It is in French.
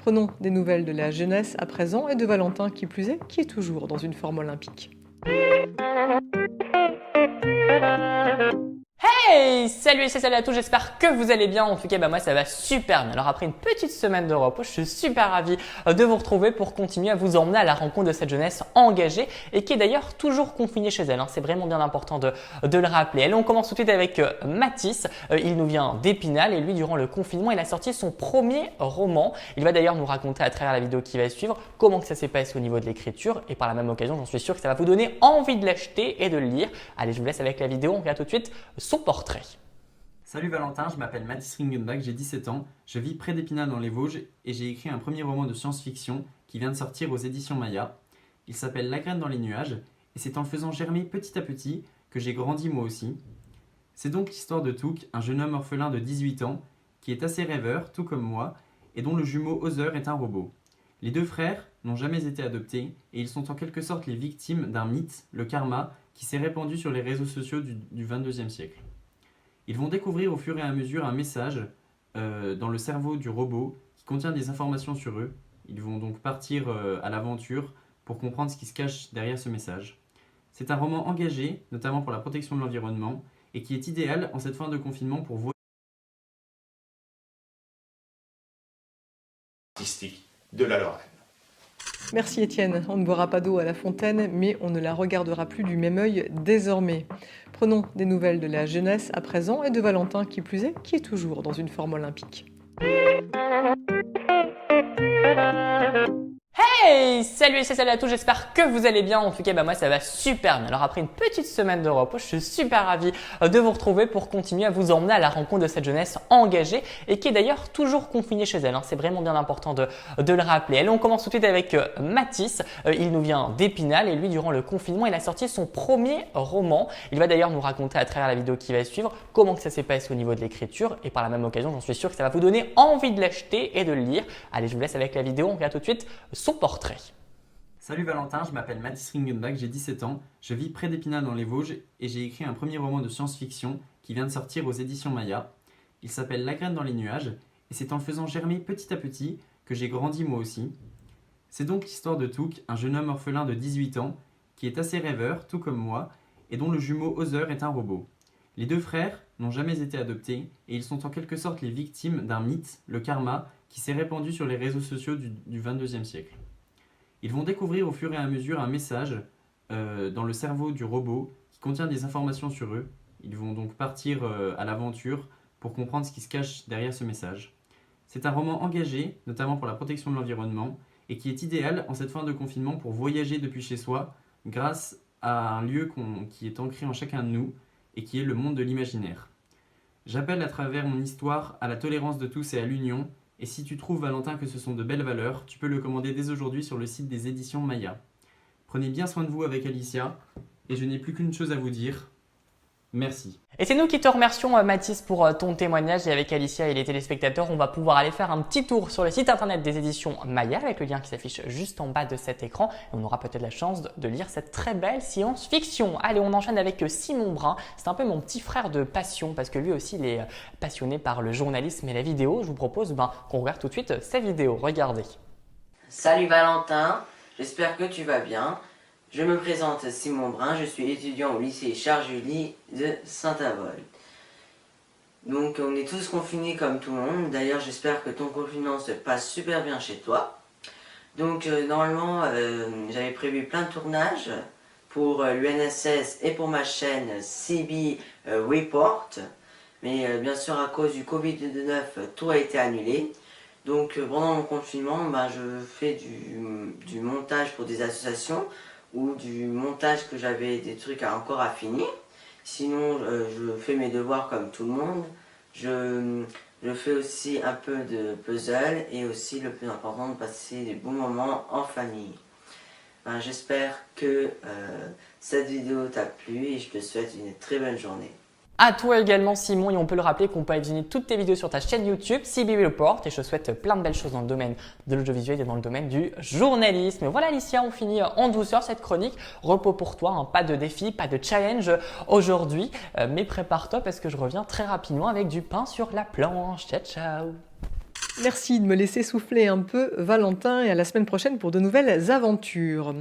Prenons des nouvelles de la jeunesse à présent et de Valentin qui plus est, qui est toujours dans une forme olympique. Hey, salut à tous, j'espère que vous allez bien. En tout cas, moi ça va super bien. Alors après une petite semaine de repos, je suis super ravi de vous retrouver pour continuer à vous emmener à la rencontre de cette jeunesse engagée et qui est d'ailleurs toujours confinée chez elle. C'est vraiment bien important de le rappeler. Allez, on commence tout de suite avec Mathis. Il nous vient d'Épinal et lui, durant le confinement, il a sorti son premier roman. Il va d'ailleurs nous raconter à travers la vidéo qui va suivre comment que ça s'est passé au niveau de l'écriture et par la même occasion, j'en suis sûr que ça va vous donner envie de l'acheter et de le lire. Allez, je vous laisse avec la vidéo. On regarde tout de suite son portrait. Salut Valentin, je m'appelle Mathis Ringenbach, j'ai 17 ans, je vis près d'Épinal dans les Vosges et j'ai écrit un premier roman de science-fiction qui vient de sortir aux éditions Maya. Il s'appelle La graine dans les nuages et c'est en le faisant germer petit à petit que j'ai grandi moi aussi. C'est donc l'histoire de Touk, un jeune homme orphelin de 18 ans qui est assez rêveur, tout comme moi, et dont le jumeau Other est un robot. Les deux frères n'ont jamais été adoptés et ils sont en quelque sorte les victimes d'un mythe, le karma, qui s'est répandu sur les réseaux sociaux du 22e siècle. Ils vont découvrir au fur et à mesure un message dans le cerveau du robot qui contient des informations sur eux. Ils vont donc partir à l'aventure pour comprendre ce qui se cache derrière ce message. C'est un roman engagé, notamment pour la protection de l'environnement, et qui est idéal en cette fin de confinement pour voyager. Artistique de la Lorraine. Merci Étienne, on ne boira pas d'eau à la fontaine, mais on ne la regardera plus du même œil désormais. Prenons des nouvelles de la jeunesse à présent et de Valentin qui plus est, qui est toujours dans une forme olympique. Hey, salut à tous, j'espère que vous allez bien. En tout cas, moi ça va super bien. Alors après une petite semaine de repos, je suis super ravi de vous retrouver pour continuer à vous emmener à la rencontre de cette jeunesse engagée et qui est d'ailleurs toujours confinée chez elle. C'est vraiment bien important de le rappeler. Allez, on commence tout de suite avec Mathis. Il nous vient d'Épinal et lui, durant le confinement, il a sorti son premier roman. Il va d'ailleurs nous raconter à travers la vidéo qui va suivre comment que ça s'est passé au niveau de l'écriture et par la même occasion, j'en suis sûr que ça va vous donner envie de l'acheter et de le lire. Allez, je vous laisse avec la vidéo. On regarde tout de suite son portrait. Salut Valentin, je m'appelle Mathis Ringenbach, j'ai 17 ans, je vis près d'Épinal dans les Vosges et j'ai écrit un premier roman de science-fiction qui vient de sortir aux éditions Maya. Il s'appelle La graine dans les nuages et c'est en le faisant germer petit à petit que j'ai grandi moi aussi. C'est donc l'histoire de Touk, un jeune homme orphelin de 18 ans qui est assez rêveur, tout comme moi, et dont le jumeau Other est un robot. Les deux frères n'ont jamais été adoptés et ils sont en quelque sorte les victimes d'un mythe, le karma, qui s'est répandu sur les réseaux sociaux du 22e siècle. Ils vont découvrir au fur et à mesure un message dans le cerveau du robot qui contient des informations sur eux. Ils vont donc partir à l'aventure pour comprendre ce qui se cache derrière ce message. C'est un roman engagé, notamment pour la protection de l'environnement, et qui est idéal en cette fin de confinement pour voyager depuis chez soi grâce à un lieu qui est ancré en chacun de nous et qui est le monde de l'imaginaire. J'appelle à travers mon histoire à la tolérance de tous et à l'union. Et si tu trouves, Valentin, que ce sont de belles valeurs, tu peux le commander dès aujourd'hui sur le site des éditions Maya. Prenez bien soin de vous avec Alicia, et je n'ai plus qu'une chose à vous dire. Merci. Et c'est nous qui te remercions Mathis pour ton témoignage et avec Alicia et les téléspectateurs, on va pouvoir aller faire un petit tour sur le site internet des éditions Maya avec le lien qui s'affiche juste en bas de cet écran et on aura peut-être la chance de lire cette très belle science-fiction. Allez, on enchaîne avec Simon Brun, c'est un peu mon petit frère de passion parce que lui aussi il est passionné par le journalisme et la vidéo. Je vous propose qu'on regarde tout de suite sa vidéo, regardez. Salut Valentin, j'espère que tu vas bien. Je me présente Simon Brun, je suis étudiant au lycée Charles-Julie de Saint-Avold. Donc on est tous confinés comme tout le monde, d'ailleurs j'espère que ton confinement se passe super bien chez toi. Donc normalement j'avais prévu plein de tournages pour l'UNSS et pour ma chaîne CB Report. Mais bien sûr à cause du Covid-19 tout a été annulé. Donc pendant mon confinement je fais du montage pour des associations ou du montage que j'avais des trucs encore à finir. Sinon, je fais mes devoirs comme tout le monde. Je fais aussi un peu de puzzle et aussi le plus important, de passer des bons moments en famille. J'espère que cette vidéo t'a plu et je te souhaite une très bonne journée. À toi également Simon et on peut le rappeler qu'on peut visionner toutes tes vidéos sur ta chaîne YouTube CB Report et je te souhaite plein de belles choses dans le domaine de l'audiovisuel et dans le domaine du journalisme. Voilà Alicia, on finit en douceur cette chronique. Repos pour toi, pas de défi, pas de challenge aujourd'hui, mais prépare-toi parce que je reviens très rapidement avec du pain sur la planche. Ciao ciao. Merci de me laisser souffler un peu, Valentin, et à la semaine prochaine pour de nouvelles aventures.